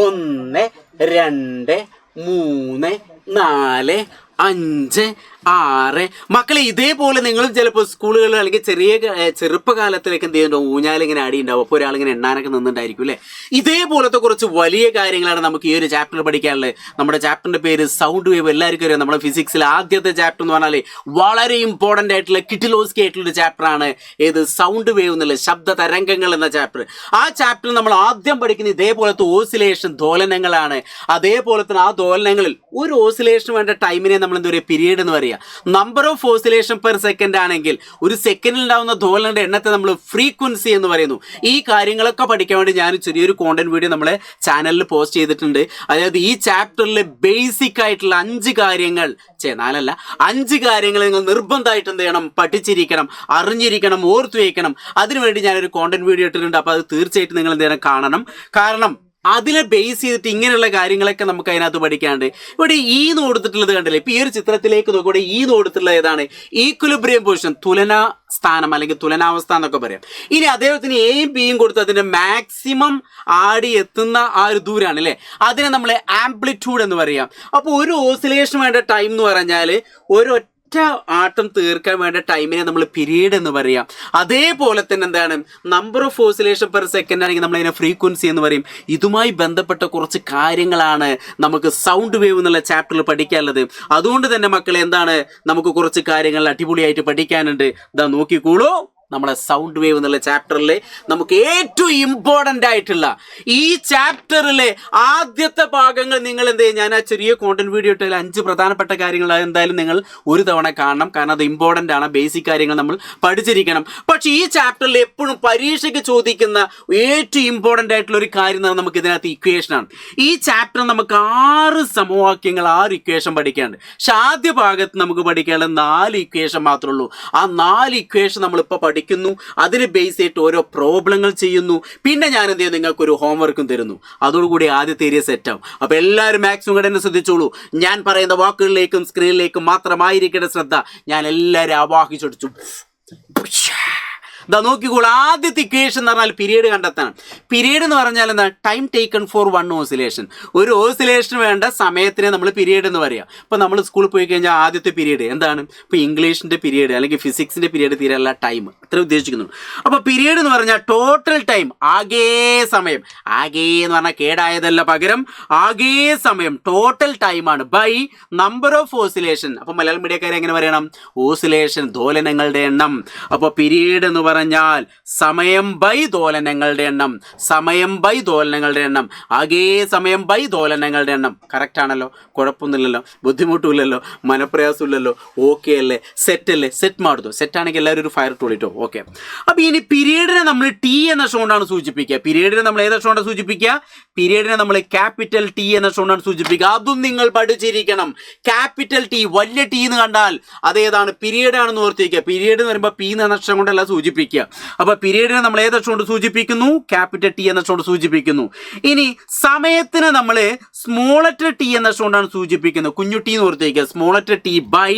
1 2 3 4 5 6 മക്കളെ ഇതേപോലെ നിങ്ങളും ചിലപ്പോൾ സ്കൂളുകളിൽ അല്ലെങ്കിൽ ചെറുപ്പകാലത്തിലേക്ക് എന്ത് ചെയ്യുന്നുണ്ടോ ഊഞ്ഞാലിങ്ങനെ അടിയുണ്ടാവും. അപ്പോൾ ഒരാളിങ്ങനെ എണ്ണാനൊക്കെ നിന്നുണ്ടായിരിക്കും അല്ലേ. ഇതേപോലത്തെ കുറച്ച് വലിയ കാര്യങ്ങളാണ് നമുക്ക് ഈ ഒരു ചാപ്റ്ററിൽ പഠിക്കാനുള്ളത്. നമ്മുടെ ചാപ്റ്ററിന്റെ പേര് സൗണ്ട് വേവ്. എല്ലാവർക്കും അറിയാം, നമ്മുടെ ഫിസിക്സിൽ ആദ്യത്തെ ചാപ്റ്റർ എന്ന് പറഞ്ഞാൽ വളരെ ഇമ്പോർട്ടൻ്റ് ആയിട്ടുള്ള കിറ്റിലോസ്കി ആയിട്ടുള്ളൊരു ചാപ്റ്ററാണ് ഏത് സൗണ്ട് വേവ് എന്നുള്ള ശബ്ദ തരംഗങ്ങൾ എന്ന ചാപ്റ്റർ. ആ ചാപ്റ്ററിൽ നമ്മൾ ആദ്യം പഠിക്കുന്ന ഇതേപോലത്തെ ഓസിലേഷൻ ദോലനങ്ങളാണ്. അതേപോലെ തന്നെ ആ ദോലനങ്ങളിൽ ഒരു ഓസിലേഷൻ വേണ്ട ടൈമിനെ നമ്മൾ എന്താ പറയുക, പീരീഡ് എന്ന് പറയുക. Number of oscillation per second ആണെങ്കിൽ ഒരു സെക്കൻഡിൽ ഉണ്ടാകുന്ന ദോലനയുടെ എണ്ണത്തെ നമ്മൾ ഫ്രീക്വൻസി എന്ന് പറയുന്നു. ഈ കാര്യങ്ങളൊക്കെ പഠിക്കാൻ വേണ്ടി ഞാൻ ചെറിയൊരു കോണ്ടന്റ് വീഡിയോ നമ്മളെ ചാനലിൽ പോസ്റ്റ് ചെയ്തിട്ടുണ്ട്. അതായത് ഈ ചാപ്റ്ററിലെ ബേസിക് ആയിട്ടുള്ള 5 കാര്യങ്ങൾ 5 കാര്യങ്ങൾ നിങ്ങൾ നിർബന്ധമായിട്ട് എന്ത് ചെയ്യണം, പഠിച്ചിരിക്കണം, അറിഞ്ഞിരിക്കണം, ഓർത്തു വയ്ക്കണം. അതിനുവേണ്ടി ഞാനൊരു കോണ്ടന്റ് വീഡിയോ ഇട്ടിട്ടുണ്ട്. അപ്പോൾ അത് തീർച്ചയായിട്ടും നിങ്ങൾ എന്ത് ചെയ്യണം, കാണണം. കാരണം അതിനെ ബേസ് ചെയ്തിട്ട് ഇങ്ങനെയുള്ള കാര്യങ്ങളൊക്കെ നമുക്ക് അതിനകത്ത് പഠിക്കാണ്ട്. ഇവിടെ എന്ന് കൊടുത്തിട്ടുള്ളത് കണ്ടില്ലേ, ഇപ്പൊ ഈ ഒരു ചിത്രത്തിലേക്ക് നോക്കിവിടെ എന്ന് കൊടുത്തിട്ടുള്ളത് ഏതാണ്, ഈക്വിലിബ്രിയം പൊസിഷൻ, തുലന സ്ഥാനം അല്ലെങ്കിൽ തുലനാവസ്ഥ എന്നൊക്കെ പറയാം. ഇനി അദ്ദേഹത്തിന് എയും ബിയും കൊടുത്ത് അതിന്റെ മാക്സിമം ആടി എത്തുന്ന ആ ഒരു ദൂരാണ് അല്ലേ, അതിനെ നമ്മൾ ആംപ്ലിറ്റ്യൂഡ് എന്ന് പറയാം. അപ്പോൾ ഒരു ഓസിലേഷൻ വേണ്ട ടൈം എന്ന് പറഞ്ഞാൽ ഒരൊറ്റ ആട്ടം തീർക്കാൻ വേണ്ട ടൈമിനെ നമ്മൾ പീരീഡ് എന്ന് പറയാം. അതേപോലെ തന്നെ എന്താണ്, number of oscillation per second ആണെങ്കിൽ നമ്മൾ അതിനെ ഫ്രീക്വൻസി എന്ന് പറയും. ഇതുമായി ബന്ധപ്പെട്ട കുറച്ച് കാര്യങ്ങളാണ് നമുക്ക് സൗണ്ട് വേവ് എന്നുള്ള ചാപ്റ്ററിൽ പഠിക്കാനുള്ളത്. അതുകൊണ്ട് തന്നെ മക്കളെ എന്താണ്, നമുക്ക് കുറച്ച് കാര്യങ്ങൾ അടിപൊളിയായിട്ട് പഠിക്കാനുണ്ട്. ഇതാ നോക്കിക്കോളൂ, നമ്മുടെ സൗണ്ട് വേവ് എന്നുള്ള ചാപ്റ്ററിൽ നമുക്ക് ഏറ്റവും ഇമ്പോർട്ടൻ്റ് ആയിട്ടുള്ള ഈ ചാപ്റ്ററിലെ ആദ്യത്തെ ഭാഗങ്ങൾ നിങ്ങൾ എന്ത് ചെയ്യും, ഞാൻ ആ ചെറിയ കോണ്ടന്റ് വീഡിയോ ഇട്ടാൽ 5 പ്രധാനപ്പെട്ട കാര്യങ്ങൾ എന്തായാലും നിങ്ങൾ ഒരു തവണ കാണണം. കാരണം അത് ഇമ്പോർട്ടൻ്റ് ആണ്, ബേസിക് കാര്യങ്ങൾ നമ്മൾ പഠിച്ചിരിക്കണം. പക്ഷേ ഈ ചാപ്റ്ററിൽ എപ്പോഴും പരീക്ഷയ്ക്ക് ചോദിക്കുന്ന ഏറ്റവും ഇമ്പോർട്ടൻ്റ് ആയിട്ടുള്ള ഒരു കാര്യം എന്ന് നമുക്ക് ഇതിനകത്ത് ഇക്വേഷനാണ്. ഈ ചാപ്റ്റർ നമുക്ക് 6 സമവാക്യങ്ങൾ 6 ഇക്വേഷൻ പഠിക്കാനുണ്ട്. പക്ഷെ ആദ്യ ഭാഗത്ത് നമുക്ക് പഠിക്കാനുള്ളത് 4 ഇക്വേഷൻ മാത്രമേ ഉള്ളൂ. ആ 4 ഇക്വേഷൻ നമ്മളിപ്പോൾ പഠിക്കുന്നു. അതിനെ ബേസ് ചെയ്തിട്ട് ഓരോ പ്രോബ്ലങ്ങൾ ചെയ്യുന്നു. പിന്നെ ഞാൻ എന്ത് ചെയ്യും, നിങ്ങൾക്ക് ഒരു ഹോംവർക്കും തരുന്നു. അതോടുകൂടി ആദ്യത്തെ ഏരിയ സെറ്റ് ആവും. അപ്പോൾ എല്ലാവരും മാക്സിമം കൂടെ തന്നെ ശ്രദ്ധിച്ചോളൂ. ഞാൻ പറയുന്ന വാക്കുകളിലേക്കും സ്ക്രീനിലേക്കും മാത്രമായിരിക്കട്ടെ ശ്രദ്ധ. ഞാൻ എല്ലാവരും ആവാഹിച്ചൊടിച്ചു. ഇതാ നോക്കിക്കോളൂ, ആദ്യത്തെ ഇക്വേഷൻ എന്ന് പറഞ്ഞാൽ പീരീഡ് കണ്ടെത്താനാണ്. പീരീഡ് എന്ന് പറഞ്ഞാൽ എന്താ, ടൈം ടേക്കൺ ഫോർ 1 ഓസിലേഷൻ. ഒരു ഓസിലേഷൻ വേണ്ട സമയത്തിനെ നമ്മൾ പീരീഡ് എന്ന് പറയാം. ഇപ്പോൾ നമ്മൾ സ്കൂളിൽ പോയി കഴിഞ്ഞാൽ ആദ്യത്തെ പീരീഡ് എന്താണ്, ഇപ്പോൾ ഇംഗ്ലീഷിൻ്റെ പീരീഡ് അല്ലെങ്കിൽ ഫിസിക്സിൻ്റെ പീരീഡ് തീരെയല്ല ടൈം, അത്ര ഉദ്ദേശിക്കുന്നുള്ളൂ. അപ്പോൾ പീരീഡ് എന്ന് പറഞ്ഞാൽ ടോട്ടൽ ടൈം, ആകെ സമയം. ആകെ എന്ന് പറഞ്ഞാൽ കേടായതല്ല, പകരം ആകെ സമയം ടോട്ടൽ ടൈമാണ് ബൈ നമ്പർ ഓഫ് ഓസിലേഷൻ. അപ്പോൾ മലയാളം മീഡിയക്കാരെ എങ്ങനെ പറയണം, ഓസിലേഷൻ ദോലനങ്ങളുടെ എണ്ണം. അപ്പോൾ പീരീഡ് എന്ന് പറഞ്ഞാൽ സമയം ബൈ ദോലനങ്ങളുടെ എണ്ണം, സമയം ബൈ ദോലനങ്ങളുടെ എണ്ണം, ആകെ സമയം ബൈ ദോലനങ്ങളുടെ എണ്ണം. കറക്റ്റ് ആണല്ലോ, കുഴപ്പമൊന്നുമില്ലല്ലോ, ബുദ്ധിമുട്ടില്ലല്ലോ, മനപ്രയാസമില്ലല്ലോ, ഓക്കെ അല്ലേ, സെറ്റ് അല്ലേ, സെറ്റ് മാറുന്നു. സെറ്റ് ആണെങ്കിൽ എല്ലാവരും ഒരു ഫയർ ടോളിട്ടോ, ഓക്കെ. അപ്പോൾ ഇനി പീരീഡിനെ നമ്മൾ ടി എന്ന ഷോണ്ടാണ് സൂചിപ്പിക്കുക. പീരീഡിനെ നമ്മൾ ഏത് ഷോണ്ടാണ് സൂചിപ്പിക്കുക, പീരീഡിനെ നമ്മൾ ക്യാപിറ്റൽ ടി എന്ന ഷോണ്ടാണ് സൂചിപ്പിക്കുക. അതും നിങ്ങൾ പഠിച്ചിരിക്കണം. ക്യാപിറ്റൽ ടി, വലിയ ടി എന്ന് കണ്ടാൽ അതേതാണ്, പീരീഡ് ആണെന്ന് ഓർത്തിരിക്കുക. പീരീഡ് എന്ന് പറയുമ്പോൾ പി എന്ന അക്ഷരം കൊണ്ടല്ല സൂചിപ്പിക്കുക. അപ്പൊ പീരീഡിനെ നമ്മൾ ഏത് അക്ഷരം കൊണ്ട് സൂചിപ്പിക്കുന്നു, ക്യാപിറ്റൽ ടി എന്ന അക്ഷരം കൊണ്ട് സൂചിപ്പിക്കുന്നു. ഇനി സമയത്തിന് നമ്മൾ സ്മോൾ ലെറ്റർ ടി എന്ന അക്ഷരം കൊണ്ടാണ് സൂചിപ്പിക്കുന്നത്. കുഞ്ഞു ടി എന്ന് ഓർത്തിരിക്കുക. Small letter T by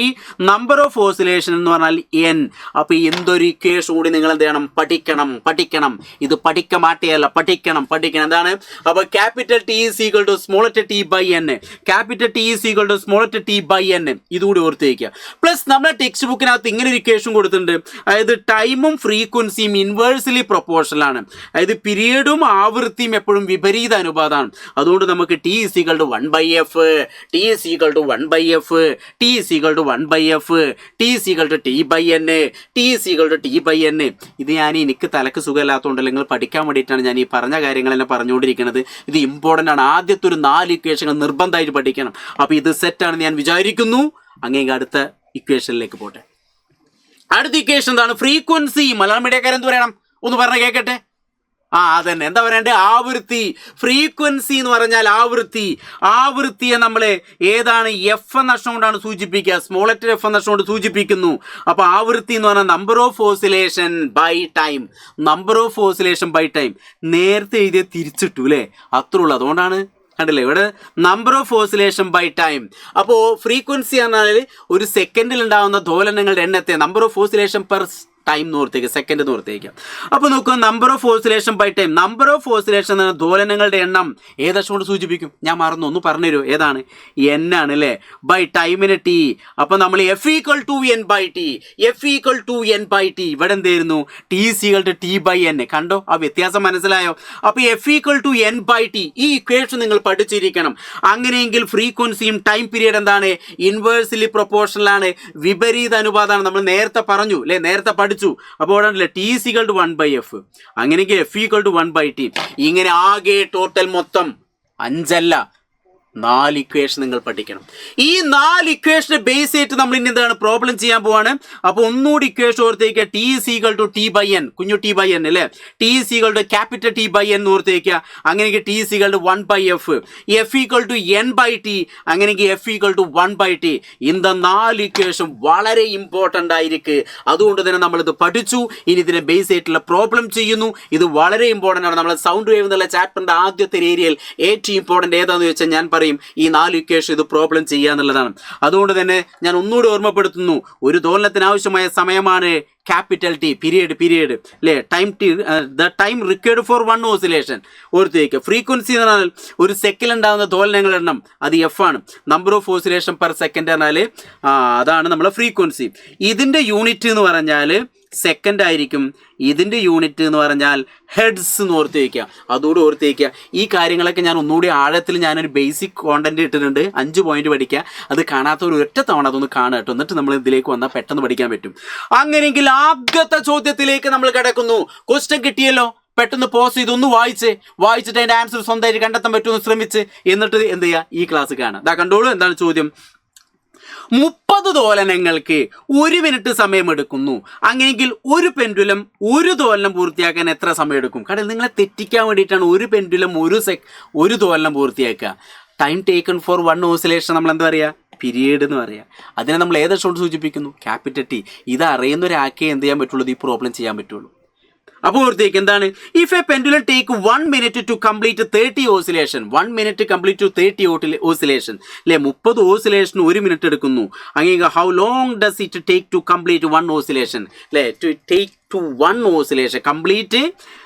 number of oscillation എന്ന് പറഞ്ഞാൽ എൻ. അപ്പൊ എന്തൊരു ഇക്വേഷൻ കൂടി നിങ്ങൾ എന്ത് ചെയ്യണം, പഠിക്കണം. ഇത് പഠിക്ക മാറ്റിയല്ല, പഠിക്കണം. എന്താണ്, അപ്പൊ capital T is equal to small letter T by N. Capital T is equal to small letter T by N. ഇതുകൂടി ഓർത്തിരിക്കുക. പ്ലസ് നമ്മുടെ ടെക്സ്റ്റ് ബുക്കിനകത്ത് ഇങ്ങനെ ഒരു ഇക്വേഷൻ കൊടുത്തിട്ടുണ്ട്. അതായത് ടൈമും ഫ്രീക്വൻസിയും ഇൻവേഴ്സ്ലി പ്രൊപ്പോർഷണൽ ആണ്. അതായത് പീരീഡും ആവൃത്തിയും എപ്പോഴും വിപരീത അനുപാതമാണ്. അതുകൊണ്ട് നമുക്ക് T is equal to 1/f, T is equal to 1/f, T is equal to 1/f, T is equal to T by N, T is equal to T by N. ഇത് ഞാൻ എനിക്ക് തലക്ക് സുഖമില്ലാത്തതുകൊണ്ട് നിങ്ങൾ പഠിക്കാൻ വേണ്ടിയിട്ടാണ് ഞാൻ ഈ പറഞ്ഞ കാര്യങ്ങൾ എന്നെ പറഞ്ഞുകൊണ്ടിരിക്കുന്നത്. ഇത് ഇമ്പോർട്ടൻ്റ് ആണ്. ആദ്യത്തെ ഒരു 4 ഇക്വേഷനുകൾ നിർബന്ധമായിട്ട് പഠിക്കണം. അപ്പോൾ ഇത് സെറ്റാണെന്ന് ഞാൻ വിചാരിക്കുന്നു. അങ്ങേക്ക് അടുത്ത ഇക്വേഷനിലേക്ക് പോട്ടെ. അടുത്ത ഇക്വേഷൻ എന്താണ്, ഫ്രീക്വൻസി. മലയാളം മീഡിയക്കാരെന്ത് പറയണം, ഒന്ന് പറഞ്ഞ കേൾക്കട്ടെ. അതന്നെ, എന്താ പറയണ്ടേ, ആവൃത്തി. ഫ്രീക്വൻസി എന്ന് പറഞ്ഞാൽ ആവൃത്തിയെ നമ്മൾ ഏതാണ്, എഫ് എന്ന അക്ഷരം കൊണ്ടാണ് സൂചിപ്പിക്കുക. സ്മോൾ ലെറ്റർ എഫ് എന്ന അക്ഷരം കൊണ്ട് സൂചിപ്പിക്കുന്നു. അപ്പോൾ ആവൃത്തി എന്ന് പറഞ്ഞാൽ number of oscillation by time. Number of oscillation by time നേരത്തെ എഴുതിയ തിരിച്ചിട്ടു അല്ലേ, അത്രേ ഉള്ളൂ. അതുകൊണ്ടാണ് കണ്ടില്ലേ ഇവിടെ number of oscillation by time. അപ്പോൾ ഫ്രീക്വൻസി പറഞ്ഞാൽ ഒരു സെക്കൻഡിൽ ഉണ്ടാകുന്ന ദോലനങ്ങളുടെ എണ്ണത്തെ, number of oscillation per time ഓർത്തേക്ക്, സെക്കൻഡ് ഓർത്തേക്ക്. അപ്പോൾ നോക്കുക, number of oscillation by time. Number of oscillation എന്ന ദോലനങ്ങളുടെ എണ്ണം ഏകദേശം കൊണ്ട് സൂചിപ്പിക്കും. ഞാൻ മറന്നു, ഒന്ന് പറഞ്ഞു തരുമോ? ഏതാണ്? എൻ ആണ് അല്ലേ, ബൈ ടൈമിന് ടി. അപ്പോൾ നമ്മൾ F equal to N by T, F equal to N by T. ഇവിടെ എന്തായിരുന്നു? T equal to T by N. കണ്ടോ ആ വ്യത്യാസം? മനസ്സിലായോ? അപ്പോൾ F equal to N by T, ഈ ഇക്വേഷൻ നിങ്ങൾ പഠിച്ചിരിക്കണം. അങ്ങനെയെങ്കിൽ ഫ്രീക്വൻസിയും ടൈം പീരീഡ് എന്താണ്? ഇൻവേഴ്സ്ലി പ്രൊപ്പോർഷണൽ ആണ്, വിപരീത അനുപാതമാണ്. നമ്മൾ നേരത്തെ പറഞ്ഞു അല്ലേ, നേരത്തെ പഠിച്ചു. അപ്പോൾ ഇവിടെ ടി ഈക്വൽ ടു 1/f. അങ്ങനെയെങ്കിൽ എഫ് ഈക്വൽ ടു 1/t. ഇങ്ങനെ ആകെ ടോട്ടൽ മൊത്തം 5 അല്ല 4 ഇക്വേഷൻ നിങ്ങൾ പഠിക്കണം. ഈ 4 ഇക്വേഷനെ ബേസ് ചെയ്തിട്ട് നമ്മൾ ഇനി എന്താണ് പ്രോബ്ലം ചെയ്യാൻ പോവാണ്. അപ്പോൾ ഒന്നുകൂടി ഇക്വേഷൻ ഓർത്തേക്കുക. T equal to T by n, കുഞ്ഞു ടി ബൈ എൻ അല്ലേ. T equal to capital t by n ഓർത്തേക്കുക. അങ്ങനെയെങ്കിൽ t equal to 1/f. F equal to N by t. അങ്ങനെയെങ്കിൽ എഫ് ഈക്വൽ ടു 1/t. இந்த 4 equation വളരെ important ആയിരിക്കും. അതുകൊണ്ട് തന്നെ നമ്മളിത് പഠിച്ചു. ഇനി ഇതിനെ ബേസ് ചെയ്തിട്ടുള്ള പ്രോബ്ലം ചെയ്യുന്നു. ഇത് വളരെ ഇമ്പോർട്ടൻ്റ് ആണ്. നമ്മൾ സൗണ്ട് വേവ് എന്നുള്ള ചാപ്റ്ററിൻ്റെ ആദ്യത്തെ ഏരിയയിൽ ഏറ്റവും ഇമ്പോർട്ടൻ്റ് ഏതാണെന്ന് ചോദിച്ചാൽ ഞാൻ പറയും ഈ 4 ഇക്വേഷൻ ഇത് പ്രോബ്ലം ചെയ്യാന്നുള്ളതാണ്. അതുകൊണ്ട് തന്നെ ഞാൻ ഒന്നുകൂടി ഓർമ്മപ്പെടുത്തുന്നു, ഒരു ദോലനത്തിന് ആവശ്യമായ സമയമാണ് ക്യാപിറ്റൽ ടി, പീരിയഡ് അല്ലേ, time t, the time required for 1 oscillation. ഓർത്തേക്ക് ഫ്രീക്വൻസി എന്ന് പറഞ്ഞാൽ ഒരു സെക്കൻഡ് ഉണ്ടാകുന്ന ദോലനങ്ങളുടെ എണ്ണം, അത് എഫ് ആണ്. Number of oscillation per second പറഞ്ഞാൽ അതാണ് നമ്മളെ ഫ്രീക്വൻസി. ഇതിൻ്റെ യൂണിറ്റ് എന്ന് പറഞ്ഞാൽ സെക്കൻഡ് ആയിരിക്കും. ഇതിൻ്റെ യൂണിറ്റ് എന്ന് പറഞ്ഞാൽ ഹെഡ്സ് എന്ന് ഓർത്ത് വയ്ക്കുക. അതുകൂടി ഓർത്ത് വയ്ക്കുക. ഈ കാര്യങ്ങളൊക്കെ ഞാൻ ഒന്നുകൂടി ആഴത്തിൽ ഞാനൊരു ബേസിക് കോണ്ടന്റ് ഇട്ടിട്ടുണ്ട്. 5 പോയിന്റ് പഠിക്കുക. അത് കാണാത്തവർ ഒറ്റ തവണ അതൊന്ന് കാണുക കേട്ടോ. എന്നിട്ട് നമ്മൾ ഇതിലേക്ക് വന്നാൽ പെട്ടെന്ന് പഠിക്കാൻ പറ്റും. അങ്ങനെയെങ്കിൽ ആദ്യത്തെ ചോദ്യത്തിലേക്ക് നമ്മൾ കിടക്കുന്നു. ക്വസ്റ്റ്യൻ കിട്ടിയല്ലോ, പെട്ടെന്ന് പോസ് ചെയ്ത് ഒന്ന് വായിച്ചിട്ട് അതിൻ്റെ ആൻസർ സ്വന്തമായിട്ട് കണ്ടെത്താൻ പറ്റുമെന്ന് ശ്രമിച്ച് എന്നിട്ട് എന്ത് ചെയ്യുക, ഈ ക്ലാസ് കാണാം. അതാ കണ്ടോളൂ. എന്താണ് ചോദ്യം? 30 ദോലനങ്ങൾക്ക് 1 മിനിറ്റ് സമയമെടുക്കുന്നു. അങ്ങനെയെങ്കിൽ ഒരു പെൻഡുലം ഒരു ദോലനം പൂർത്തിയാക്കാൻ എത്ര സമയമെടുക്കും? കാരണം നിങ്ങളെ തെറ്റിക്കാൻ വേണ്ടിയിട്ടാണ് ഒരു പെൻഡുലം ഒരു ദോലനം പൂർത്തിയാക്കുക. ടൈം ടേക്കൺ ഫോർ 1 ഓസിലേഷൻ നമ്മൾ എന്താ പറയുക? പീരീഡ് എന്ന് പറയുക. അതിനെ നമ്മൾ ഏതൊക്കെ സൂചിപ്പിക്കുന്നു? Capital T. ഇത് അറിയുന്ന ഒരാൾക്കേ എന്ത് ചെയ്യാൻ പറ്റുള്ളൂ, ഈ പ്രോബ്ലം ചെയ്യാൻ പറ്റുള്ളൂ. അപ്പോൾ ഓർത്തേക്ക് എന്താണ്? If a pendulum take 1 minute to complete 30 oscillation, 1 minute complete to 30 oscillation അല്ലേ, 30 ഓസിലേഷൻ 1 മിനിറ്റ് എടുക്കുന്നു. അങ്ങനെ how long does it take to complete 1 oscillation അല്ലേ, to take to 1 oscillation complete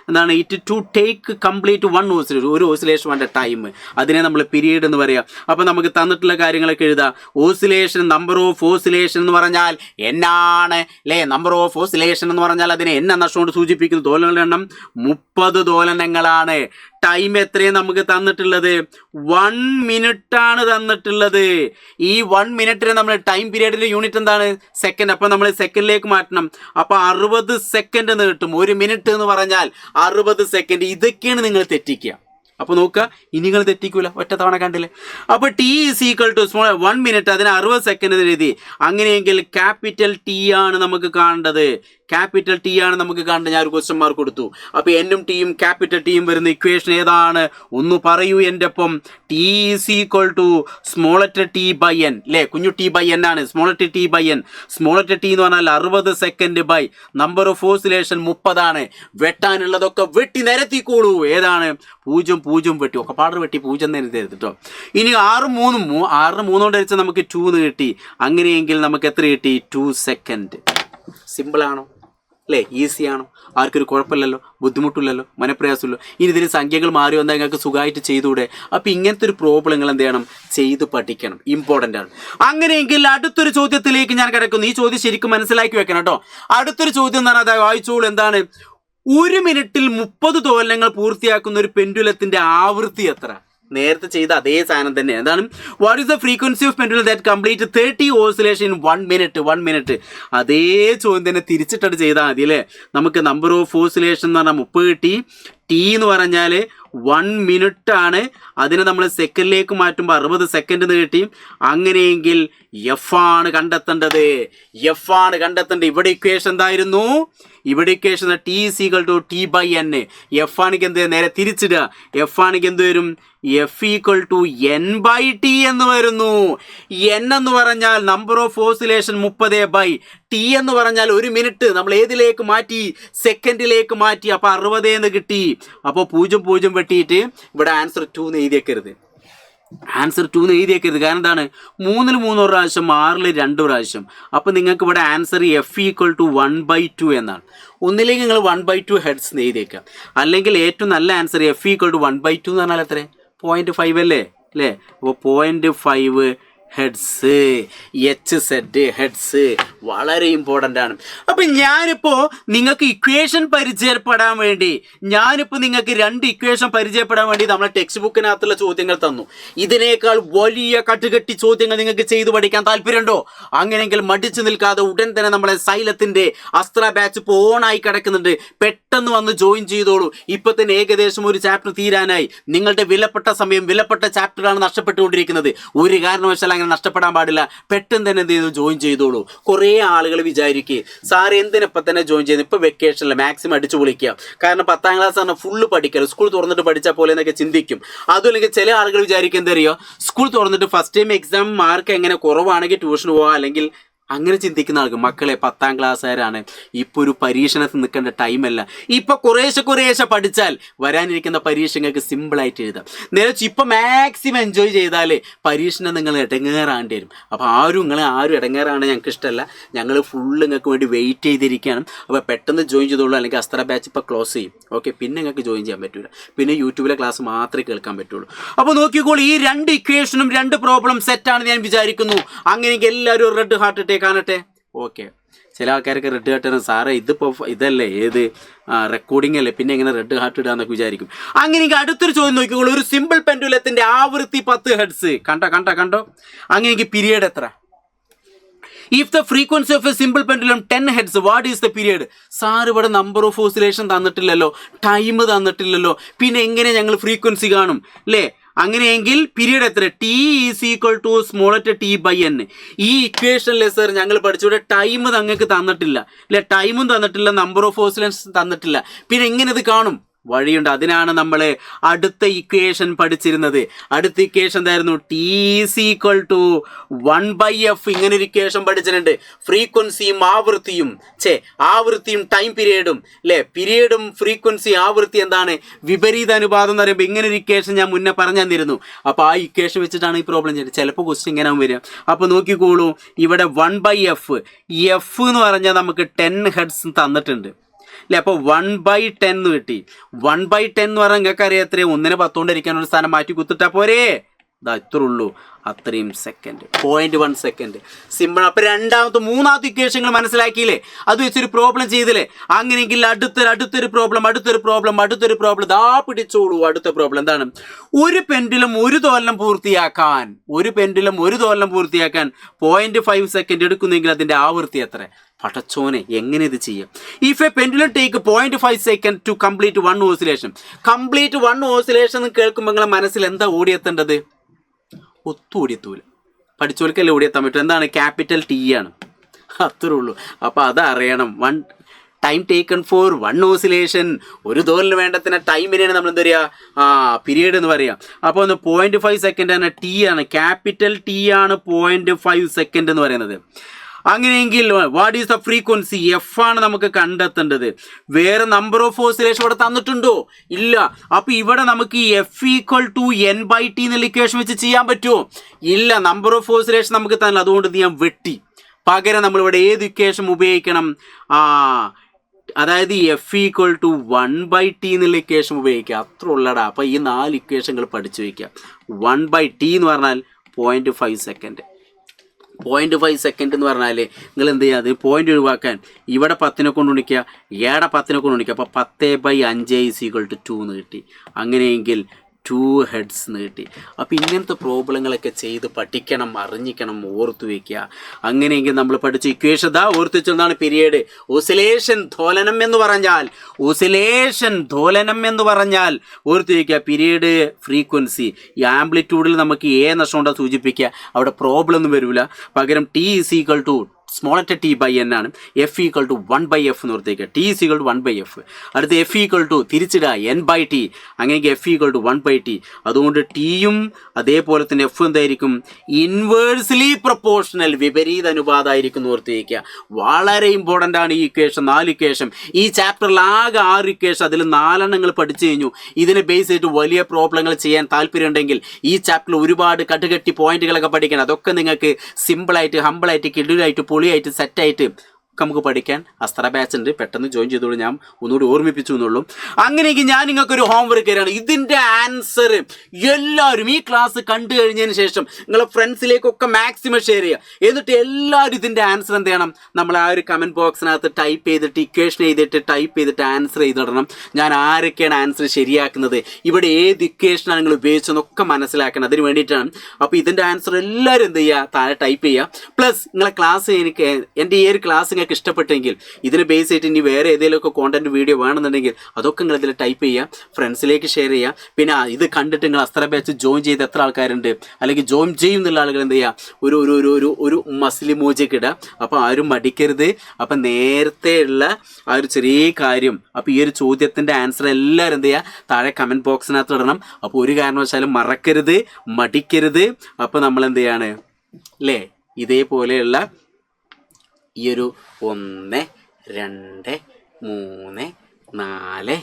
എന്താണ്? It to take complete 1 oscillation, ഒരു oscillation വേണ്ട time, അതിനെ നമ്മൾ period എന്ന് പറയാം. അപ്പോൾ നമുക്ക് തന്നിട്ടുള്ള കാര്യങ്ങളൊക്കെ എഴുതാം. ഓസിലേഷൻ, നമ്പർ ഓഫ് ഓസിലേഷൻ എന്ന് പറഞ്ഞാൽ എന്നാണ് അല്ലേ, നമ്പർ ഓഫ് ഓസിലേഷൻ എന്ന് പറഞ്ഞാൽ അതിനെ എന്ന നഷ്ടം സൂചിപ്പിക്കുന്നു. ദോലനങ്ങളുടെ എണ്ണം 30 ദോലനങ്ങളാണ്. ടൈം എത്രയും നമുക്ക് തന്നിട്ടുള്ളത്? 1 മിനിറ്റ് ആണ് തന്നിട്ടുള്ളത്. ഈ 1 മിനിറ്റിന് നമ്മൾ ടൈം പീരീഡിൻ്റെ യൂണിറ്റ് എന്താണ്? സെക്കൻഡ്. അപ്പോൾ നമ്മൾ സെക്കൻഡിലേക്ക് മാറ്റണം. അപ്പോൾ 60 സെക്കൻഡ് എന്ന് കിട്ടും. 1 മിനിറ്റ് എന്ന് പറഞ്ഞാൽ 60 സെക്കൻഡ്. ഇതൊക്കെയാണ് നിങ്ങൾ തെറ്റിക്കുക. അപ്പോൾ നോക്കുക, ഇനി നിങ്ങൾ തെറ്റിക്കൂല, ഒറ്റ തവണ കണ്ടില്ലേ. അപ്പോൾ T is equal to small 1 minute, അതിന് 60 സെക്കൻഡ് എഴുതി. അങ്ങനെയെങ്കിൽ ക്യാപിറ്റൽ ടി ആണ് നമുക്ക് കാണേണ്ടത്. ക്യാപിറ്റൽ ടി ആണ് നമുക്ക് കാണേണ്ടത്. ഞാൻ ഒരു ക്വസ്റ്റ്യൻ മാർക്ക് കൊടുത്തു. അപ്പോൾ എന്നും ടിയും ക്യാപിറ്റൽ ടിയും വരുന്ന ഇക്വേഷൻ ഏതാണ്? ഒന്ന് പറയൂ എൻ്റെ ഒപ്പം. T is equal to small letter t by n അല്ലേ, കുഞ്ഞു ടി ബൈ എൻ ആണ്. Small letter t by n, small letter t എന്ന് പറഞ്ഞാൽ 60 second by number of oscillation 30 ആണ്. വെട്ടാനുള്ളതൊക്കെ വെട്ടി നിരത്തിക്കോളൂ. ഏതാണ്? 0 വെട്ടി, ഒക്കെ പാടർ വെട്ടി 0 നിരത്തി കേട്ടോ. ഇനി 6 കൊണ്ട് വെച്ചാൽ നമുക്ക് 2 എന്ന് കിട്ടി. അങ്ങനെയെങ്കിൽ നമുക്ക് എത്ര കിട്ടി? 2 സെക്കൻഡ്. സിമ്പിളാണോ അല്ലേ? ഈസിയാണോ? ആർക്കൊരു കുഴപ്പമില്ലല്ലോ, ബുദ്ധിമുട്ടില്ലല്ലോ, മനപ്രയാസമില്ലല്ലോ. ഇനി ഇതിന് സംഖ്യകൾ മാറി വന്നാൽ നിങ്ങൾക്ക് സുഖമായിട്ട് ചെയ്തുകൂടെ? അപ്പോൾ ഇങ്ങനത്തെ ഒരു പ്രോബ്ലം നിങ്ങൾ എന്ത് ചെയ്യണം? ചെയ്ത് പഠിക്കണം. ഇമ്പോർട്ടൻ്റ് ആണ്. അങ്ങനെയെങ്കിൽ അടുത്തൊരു ചോദ്യത്തിലേക്ക് ഞാൻ കിടക്കുന്നു. ഈ ചോദ്യം ശരിക്കും മനസ്സിലാക്കി വെക്കണം കേട്ടോ. അടുത്തൊരു ചോദ്യം എന്ന് പറഞ്ഞാൽ വായിച്ചോളൂ. എന്താണ്? 1 മിനിറ്റിൽ 30 ദോലനങ്ങൾ പൂർത്തിയാക്കുന്ന ഒരു പെൻഡുലത്തിൻ്റെ ആവൃത്തി എത്ര? നേരത്തെ ചെയ്ത അതേ സാധനം തന്നെ. എന്താണ്? What is the frequency of pendulum that complete 30 oscillation in 1 minute? അതേ ചോദ്യം തന്നെ തിരിച്ചിട്ട് ചെയ്താൽ മതി അല്ലേ. നമുക്ക് നമ്പർ ഓഫ് ഓസിലേഷൻ എന്ന് പറഞ്ഞാൽ 30 കിട്ടി. ടി എന്ന് പറഞ്ഞാൽ 1 മിനിറ്റ് ആണ്. അതിനെ നമ്മൾ സെക്കൻഡിലേക്ക് മാറ്റുമ്പോൾ 60 സെക്കൻഡ് എന്ന് കിട്ടി. അങ്ങനെയെങ്കിൽ എഫ് ആണ് കണ്ടെത്തേണ്ടത്. ഇവിടെ ഇക്വേഷൻ എന്തായിരുന്നു? ഇവിടെ equation T is equal to T by N. F ആണെങ്കിൽ എന്ത് നേരെ തിരിച്ചിടുക. എഫ് ആണെങ്കിൽ എന്ത് വരും? F equal to N by T എന്ന് വരുന്നു. എൻ എന്ന് പറഞ്ഞാൽ number of oscillation 30 by T എന്ന് പറഞ്ഞാൽ 1 മിനിറ്റ്. നമ്മൾ ഏതിലേക്ക് മാറ്റി? സെക്കൻഡിലേക്ക് മാറ്റി. അപ്പോൾ 60 എന്ന് കിട്ടി. അപ്പോൾ 0 വെട്ടിയിട്ട് ഇവിടെ ആൻസർ 2 എന്ന് എഴുതിയേക്കരുത്. ആൻസർ 2 എന്ന് എഴുതിയേക്കരുത്. കാരണം എന്താണ്, 3 3 പ്രാവശ്യം, 6 2 പ്രാവശ്യം. അപ്പോൾ നിങ്ങൾക്ക് ഇവിടെ ആൻസർ F=1/2 എന്നാണ്. ഒന്നിലേക്ക് നിങ്ങൾ 1/2 ഹെഡ്സ് എന്ന് എഴുതിയേക്കാം. അല്ലെങ്കിൽ ഏറ്റവും നല്ല ആൻസർ F=1/2 എന്ന് പറഞ്ഞാൽ എത്ര, 0.5 അല്ലേ. അപ്പോൾ 0.5 ഹെഡ്സ്, HZ ഹെഡ്സ് വളരെ ഇമ്പോർട്ടൻ്റ് ആണ്. അപ്പം ഞാനിപ്പോൾ നിങ്ങൾക്ക് ഇക്വേഷൻ പരിചയപ്പെടാൻ വേണ്ടി നിങ്ങൾക്ക് 2 ഇക്വേഷൻ പരിചയപ്പെടാൻ വേണ്ടി നമ്മളെ ടെക്സ്റ്റ് ബുക്കിനകത്തുള്ള ചോദ്യങ്ങൾ തന്നു. ഇതിനേക്കാൾ വലിയ കട്ടുകെട്ടി ചോദ്യങ്ങൾ നിങ്ങൾക്ക് ചെയ്തു പഠിക്കാൻ താല്പര്യമുണ്ടോ? അങ്ങനെയെങ്കിൽ മടിച്ചു നിൽക്കാതെ ഉടൻ തന്നെ നമ്മളെ സൈലത്തിൻ്റെ അസ്ത്ര ബാച്ച് ഇപ്പോൾ ഓണായി കിടക്കുന്നുണ്ട്. പെട്ടെന്ന് വന്ന് ജോയിൻ ചെയ്തോളൂ. ഇപ്പം തന്നെ ഏകദേശം ഒരു ചാപ്റ്റർ തീരാനായി. നിങ്ങളുടെ വിലപ്പെട്ട സമയം, വിലപ്പെട്ട ചാപ്റ്ററാണ് നഷ്ടപ്പെട്ടുകൊണ്ടിരിക്കുന്നത്. ഒരു കാരണവശാലും അങ്ങനെ നഷ്ടപ്പെടാൻ പാടില്ല. പെട്ടെന്ന് തന്നെ എന്ത് ചെയ്തു, ജോയിൻ ചെയ്തോളൂ. കുറേ ആളുകൾ വിചാരിക്കുക, സാർ എന്തിനിപ്പം തന്നെ ജോയിൻ ചെയ്യുന്നത്, ഇപ്പോൾ വെക്കേഷനിൽ മാക്സിമം അടിച്ചു പൊളിക്കുക. കാരണം 10ാം ക്ലാസ് പറഞ്ഞാൽ ഫുള്ള് പഠിക്കരുത്, സ്കൂൾ തുറന്നിട്ട് പഠിച്ചാൽ പോലെ എന്നൊക്കെ ചിന്തിക്കും. അതുമല്ലെങ്കിൽ ചില ആളുകൾ വിചാരിക്കുക എന്തറിയോ, സ്കൂൾ തുറന്നിട്ട് ഫസ്റ്റ് ടൈം എക്സാം മാർക്ക് എങ്ങനെ കുറവാണെങ്കിൽ ട്യൂഷൻ പോവാം, അല്ലെങ്കിൽ അങ്ങനെ ചിന്തിക്കുന്ന ആൾക്ക്. മക്കളെ 10ാം ക്ലാസ്സുകാരാണ്, ഇപ്പോൾ ഒരു പരീക്ഷണത്തിൽ നിൽക്കേണ്ട ടൈമല്ല. ഇപ്പോൾ കുറേശ്ശെ പഠിച്ചാൽ വരാനിരിക്കുന്ന പരീക്ഷകൾക്ക് സിമ്പിളായിട്ട് എഴുതാം. നേരെ ഇപ്പം മാക്സിമം എൻജോയ് ചെയ്താൽ പരീക്ഷണം നിങ്ങൾ ഇടങ്ങേറാണ്ടി വരും. അപ്പോൾ ആരും ഇടങ്ങേറാണ് ഞങ്ങൾക്ക് ഇഷ്ടമല്ല. ഞങ്ങൾ ഫുള്ള് നിങ്ങൾക്ക് വേണ്ടി വെയിറ്റ് ചെയ്തിരിക്കുകയാണ്. അപ്പോൾ പെട്ടെന്ന് ജോയിൻ ചെയ്തോളൂ, അല്ലെങ്കിൽ അസ്ത്ര ബാച്ച് ഇപ്പോൾ ക്ലോസ് ചെയ്യും. ഓക്കെ, പിന്നെ നിങ്ങൾക്ക് ജോയിൻ ചെയ്യാൻ പറ്റില്ല. പിന്നെ യൂട്യൂബിലെ ക്ലാസ് മാത്രമേ കേൾക്കാൻ പറ്റുള്ളൂ. അപ്പോൾ നോക്കിക്കോളൂ, ഈ 2 ഇക്വേഷനും 2 പ്രോബ്ലം സെറ്റാണെന്ന് ഞാൻ വിചാരിക്കുന്നു. അങ്ങനെയെങ്കിൽ എല്ലാവരും റെഡ് ഹാർട്ട് കാണട്ടെ. ഓക്കെ, ചില ആൾക്കാർക്ക് റെഡ് ഹാർട്ട് സാറേ ഇതിപ്പോൾ ഇതല്ലേ, ഏത് റെക്കോർഡിംഗ് അല്ലേ, പിന്നെ എങ്ങനെ റെഡ് ഹാർട്ട് ഇടാന്നൊക്കെ വിചാരിക്കും. അങ്ങനെയെങ്കിൽ അടുത്തൊരു ചോദ്യം നോക്കിക്കോളൂ. ഒരു സിമ്പിൾ പെൻഡുലത്തിൻ്റെ ആവൃത്തി 10 ഹെഡ്സ്. കണ്ടോ? അങ്ങനെയെങ്കിൽ പീരിയഡ് എത്ര? If the frequency of a simple pendulum 10 hertz, what is the period? Sir ഇവിടെ നമ്പർ ഓഫ് ഓസിലേഷൻ തന്നിട്ടില്ലല്ലോ, ടൈം തന്നിട്ടില്ലല്ലോ, പിന്നെ എങ്ങനെ ഞങ്ങൾ ഫ്രീക്വൻസി കാണും അല്ലേ? അങ്ങനെയെങ്കിൽ പീരിയഡ് എത്ര? T=t/n. ഈ ഇക്വേഷനിലെ സാർ ഞങ്ങൾ പഠിച്ചൂടെ ടൈം നിങ്ങൾക്ക് തന്നിട്ടില്ല അല്ലേ, ടൈമും തന്നിട്ടില്ല, നമ്പർ ഓഫ് ഓസിലേഷൻസ് തന്നിട്ടില്ല, പിന്നെ എങ്ങനെ ഇത് കാണും? വഴിയുണ്ട്. അതിനാണ് നമ്മൾ അടുത്ത ഇക്വേഷൻ പഠിച്ചിരുന്നത്. അടുത്ത ഇക്വേഷൻ എന്തായിരുന്നു? T=1/f. ഇങ്ങനൊരു ഇക്വേഷൻ പഠിച്ചിട്ടുണ്ട്. ഫ്രീക്വൻസിയും ആവൃത്തിയും ടൈം പീരിയഡും അല്ലേ, പീരിയഡും ഫ്രീക്വൻസി ആവൃത്തി എന്താണ്, വിപരീത അനുപാതം എന്ന് പറയുമ്പോൾ ഇങ്ങനൊരു ഇക്വേഷൻ ഞാൻ മുന്നേ പറഞ്ഞു തന്നിരുന്നു. അപ്പോൾ ആ ഇക്വേഷൻ വെച്ചിട്ടാണ് ഈ പ്രോബ്ലം ചെയ്യുന്നത്. ചിലപ്പോൾ ക്വസ്റ്റ്യൻ ഇങ്ങനെ വരിക. അപ്പോൾ നോക്കിക്കോളൂ, ഇവിടെ 1/f, എഫ് എന്ന് പറഞ്ഞാൽ നമുക്ക് 10 ഹെഡ്സ് തന്നിട്ടുണ്ട് അല്ലേ. അപ്പോൾ 1/10 എന്ന് കിട്ടി. 1/10 എന്ന് പറഞ്ഞാൽ നിങ്ങൾക്ക് അറിയാം എത്രയും, 1നെ 10 കൊണ്ടിരിക്കാനൊരു സ്ഥാനം മാറ്റി കുത്തിട്ടാൽ പോരേ. ഇതാ ഇത്ര ഉള്ളൂ, അത്രയും സെക്കൻഡ്, 0.1 സെക്കൻഡ്. സിമ്പിൾ. അപ്പോൾ മൂന്നാമത്തെ ഇക്വേഷനുകൾ മനസ്സിലാക്കിയില്ലേ? അത് വെച്ചൊരു പ്രോബ്ലം ചെയ്തില്ലേ? അങ്ങനെയെങ്കിൽ അടുത്തൊരു പ്രോബ്ലം ദാ പിടിച്ചോളൂ. അടുത്ത പ്രോബ്ലം എന്താണ്? ഒരു പെൻഡുലം ഒരു തോലനം പൂർത്തിയാക്കാൻ 0.5 സെക്കൻഡ് എടുക്കുന്നെങ്കിൽ അതിൻ്റെ ആവൃത്തി എത്ര? പടച്ചോനെ, എങ്ങനെ ഇത് ചെയ്യാം? If a pendulum take 0.5 second to complete 1 oscillation. Complete 1 oscillation എന്ന് കേൾക്കുമ്പോൾ നിങ്ങളുടെ മനസ്സിൽ എന്താ ഓടിയെത്തേണ്ടത്? ഒത്തും ഓടിയെത്തൂല. പഠിച്ചോൽക്കല്ലേ ഓടിയെത്താൻ പറ്റും. എന്താണ്? ക്യാപിറ്റൽ T ആണ്. അത്രേ ഉള്ളൂ. അപ്പോൾ അതറിയണം. Time taken for 1 oscillation. ഒരു തോലിന് വേണ്ടത്തിന് ടൈമിനെയാണ് നമ്മൾ എന്താ പറയുക? പീരീഡ് എന്ന് പറയാം. അപ്പോൾ 0.5 സെക്കൻഡ് ആണ്, T ആണ്, ക്യാപിറ്റൽ T ആണ് 0.5 സെക്കൻഡ് എന്ന് പറയുന്നത്. അങ്ങനെയെങ്കിൽ what is the frequency? F ആണ് നമുക്ക് കണ്ടെത്തേണ്ടത്. വേറെ നമ്പർ ഓഫ് ഓസിലേഷൻ ഇവിടെ തന്നിട്ടുണ്ടോ? ഇല്ല. അപ്പോൾ ഇവിടെ നമുക്ക് F=n/t എന്നുള്ള ഇക്വേഷൻ വെച്ച് ചെയ്യാൻ പറ്റുമോ? ഇല്ല. നമ്പർ ഓഫ് ഓസിലേഷൻ നമുക്ക് തന്നെ, അതുകൊണ്ട് ഞാൻ വെട്ടി. പകരം നമ്മളിവിടെ ഏത് ഇക്വേഷൻ ഉപയോഗിക്കണം? അതായത് F=1/t എന്നുള്ള ഇക്വേഷൻ ഉപയോഗിക്കുക. അത്ര ഉള്ളടാ. അപ്പോൾ ഈ 4 ഇക്വേഷനുകൾ പഠിച്ചു വയ്ക്കുക. 1/t എന്ന് പറഞ്ഞാൽ 0.5 സെക്കൻഡ്. 0.5 സെക്കൻഡ് എന്ന് പറഞ്ഞാൽ നിങ്ങൾ എന്ത് ചെയ്യുക? അത് പോയിന്റ് ഒഴിവാക്കാൻ ഇവിടെ 10നെ കൊണ്ട് ഗുണിക്കുക, ഏടെ 10നെ കൊണ്ട് ഗുണിക്കുക. അപ്പോൾ 10/5 എന്ന് കിട്ടി. അങ്ങനെയെങ്കിൽ 2 ഹെഡ്സ് എന്ന് കിട്ടി. അപ്പോൾ ഇങ്ങനത്തെ പ്രോബ്ലങ്ങളൊക്കെ ചെയ്ത് പഠിക്കണം, അറിഞ്ഞിക്കണം, ഓർത്തു വയ്ക്കുക. അങ്ങനെയെങ്കിൽ നമ്മൾ പഠിച്ച ഇക്വേഷൻ ഓർത്ത് വെച്ചതാണ് പീരിയഡ്. ഓസിലേഷൻ ധോലനം എന്ന് പറഞ്ഞാൽ ഓർത്ത് വയ്ക്കുക. Period, frequency. ഈ ആംപ്ലിറ്റ്യൂഡിൽ നമുക്ക് നഷ്ടം കൊണ്ടാണ് സൂചിപ്പിക്കുക. അവിടെ പ്രോബ്ലം ഒന്നും വരില്ല. പകരം T= small letter T by n ആണ്. എഫ് ഈക്വൽ ടു 1/f എന്ന് ഓർത്തേക്കുക. T is equal to 1/f. അടുത്ത് എഫ് ഈക്വൽ ടു തിരിച്ചിടുക n/t. അങ്ങനെയെങ്കിൽ എഫ് ഈക്വൽ ടു 1/t. അതുകൊണ്ട് ടിയും അതേപോലെ തന്നെ എഫ് എന്തായിരിക്കും? ഇൻവേഴ്സ്ലി പ്രൊപ്പോർഷണൽ, വിപരീത അനുപാതമായിരിക്കും എന്ന് ഓർത്തേക്കുക. വളരെ ഇമ്പോർട്ടൻ്റ് ആണ് ഈ ഇക്വേഷൻ. 4 ഇക്വേഷൻ ഈ ചാപ്റ്ററിൽ ആകെ 6 ഇക്വേഷൻ, അതിൽ 4 എണ്ണങ്ങൾ പഠിച്ചു കഴിഞ്ഞു. ഇതിനെ ബേസ് ചെയ്തിട്ട് വലിയ പ്രോബ്ലങ്ങൾ ചെയ്യാൻ താല്പര്യം ഉണ്ടെങ്കിൽ ഈ ചാപ്റ്ററിൽ ഒരുപാട് കട്ടുകെട്ടി പോയിന്റുകളൊക്കെ പഠിക്കണം. അതൊക്കെ നിങ്ങൾക്ക് സിമ്പിളായിട്ട് ഹമ്പിളായിട്ട് കിടിലായിട്ട് പൊളിയായിട്ട് സെറ്റായിട്ട് നമുക്ക് പഠിക്കാൻ അസ്ത്ര ബാച്ച് ഉണ്ട്. പെട്ടെന്ന് ജോയിൻ ചെയ്തോളൂ. ഞാൻ ഒന്നുകൂടി ഓർമ്മിപ്പിച്ചു എന്നുള്ളൂ. അങ്ങനെയെങ്കിൽ ഞാൻ നിങ്ങൾക്കൊരു ഹോംവർക്ക് തരാണ്. ഇതിൻ്റെ ആൻസർ എല്ലാവരും ഈ ക്ലാസ് കണ്ടു കഴിഞ്ഞതിന് ശേഷം നിങ്ങളെ ഫ്രണ്ട്സിലേക്കൊക്കെ മാക്സിമം ഷെയർ ചെയ്യുക. എന്നിട്ട് എല്ലാവരും ഇതിൻ്റെ ആൻസർ എന്ത് ചെയ്യണം? നമ്മൾ ആ ഒരു കമൻറ്റ് ബോക്സിനകത്ത് ടൈപ്പ് ചെയ്തിട്ട് ഇക്വേഷൻ ചെയ്തിട്ട് ടൈപ്പ് ചെയ്തിട്ട് ആൻസർ ചെയ്തിടണം. ഞാൻ ആരൊക്കെയാണ് ആൻസർ ശരിയാക്കുന്നത്, ഇവിടെ ഏത് ഇക്വേഷനാണ് നിങ്ങൾ ഉപയോഗിച്ചതെന്നൊക്കെ മനസ്സിലാക്കണം. അതിന് വേണ്ടിയിട്ടാണ്. അപ്പോൾ ഇതിൻ്റെ ആൻസർ എല്ലാവരും എന്ത് ചെയ്യുക? താഴെ ടൈപ്പ് ചെയ്യുക. പ്ലസ് നിങ്ങളെ ക്ലാസ് എൻ്റെ ഈ ഒരു ക്ലാസ് ഇഷ്ടപ്പെട്ടെങ്കിൽ ഇതിനെ ബേസ് ചെയ്തിട്ട് ഇനി വേറെ ഏതെങ്കിലുമൊക്കെ കോണ്ടന്റ് വീഡിയോ വേണമെന്നുണ്ടെങ്കിൽ അതൊക്കെ നിങ്ങൾ ഇതിൽ ടൈപ്പ് ചെയ്യുക, ഫ്രണ്ട്സിലേക്ക് ഷെയർ ചെയ്യുക. പിന്നെ ഇത് കണ്ടിട്ട് നിങ്ങൾ അസ്ത്ര ബാച്ച് ജോയിൻ ചെയ്ത് എത്ര ആൾക്കാരുണ്ട്, അല്ലെങ്കിൽ ജോയിൻ ചെയ്യും എന്നുള്ള ആളുകൾ എന്ത് ചെയ്യുക? ഒരു മസ്ലിം മോജിക്ക് ഇടുക. അപ്പോൾ ആരും മടിക്കരുത്. അപ്പം നേരത്തെ ഉള്ള ആ ഒരു ചെറിയ കാര്യം, അപ്പോൾ ഈ ഒരു ചോദ്യത്തിൻ്റെ ആൻസർ എല്ലാവരും എന്ത് ചെയ്യുക? താഴെ കമൻറ്റ് ബോക്സിനകത്ത് ഇടണം. അപ്പോൾ ഒരു കാരണവശാലും മറക്കരുത്, മടിക്കരുത്. അപ്പോൾ നമ്മൾ എന്ത് ചെയ്യാണ് അല്ലേ? ഇതേപോലെയുള്ള ഈ ഒരു 1 2 3 4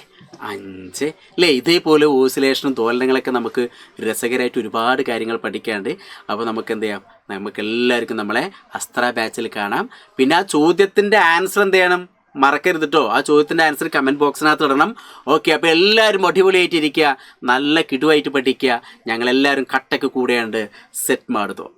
5 അല്ലേ, ഇതേപോലെ ഓസിലേഷനും തോലനങ്ങളൊക്കെ നമുക്ക് രസകരമായിട്ട് ഒരുപാട് കാര്യങ്ങൾ പഠിക്കാണ്ട്. അപ്പോൾ നമുക്ക് എന്ത് ചെയ്യാം? നമുക്ക് എല്ലാവർക്കും നമ്മളെ അസ്ത്ര ബാച്ചിൽ കാണാം. പിന്നെ ആ ചോദ്യത്തിൻ്റെ ആൻസർ എന്ത് ചെയ്യണം? മറക്കരുത് കേട്ടോ. ആ ചോദ്യത്തിൻ്റെ ആൻസർ കമൻറ്റ് ബോക്സിനകത്ത് ഇടണം. ഓക്കെ, അപ്പോൾ എല്ലാവരും അടിപൊളിയായിട്ടിരിക്കുക, നല്ല കിടുവായിട്ട് പഠിക്കുക. ഞങ്ങളെല്ലാവരും കട്ടൊക്കെ കൂടെയുണ്ട്. സെറ്റ് മാടുതോ.